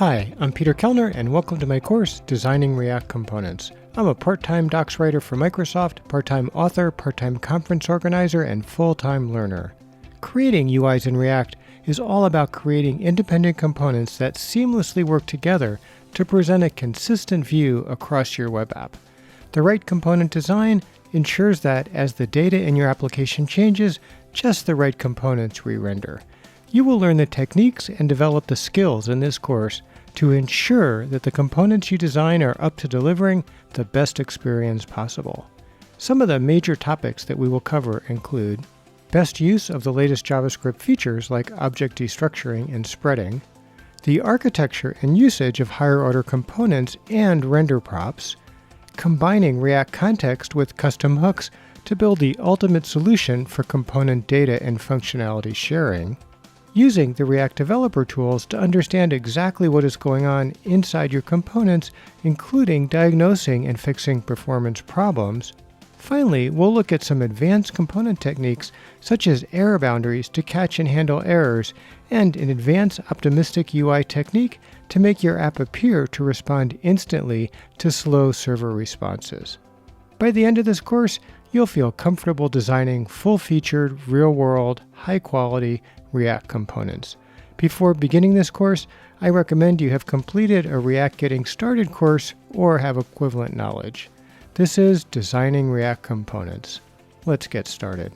Hi, I'm Peter Kellner, and welcome to my course, Designing React Components. I'm a part-time docs writer for Microsoft, part-time author, part-time conference organizer, and full-time learner. Creating UIs in React is all about creating independent components that seamlessly work together to present a consistent view across your web app. The right component design ensures that as the data in your application changes, just the right components re-render. You will learn the techniques and develop the skills in this course to ensure that the components you design are up to delivering the best experience possible. Some of the major topics that we will cover include best use of the latest JavaScript features like object destructuring and spreading, the architecture and usage of higher-order components and render props, combining React context with custom hooks to build the ultimate solution for component data and functionality sharing, using the React developer tools to understand exactly what is going on inside your components, including diagnosing and fixing performance problems. Finally, we'll look at some advanced component techniques such as error boundaries to catch and handle errors, and an advanced optimistic UI technique to make your app appear to respond instantly to slow server responses. By the end of this course, you'll feel comfortable designing full-featured, real-world, high-quality React components. Before beginning this course, I recommend you have completed a React Getting Started course or have equivalent knowledge. This is Designing React Components. Let's get started.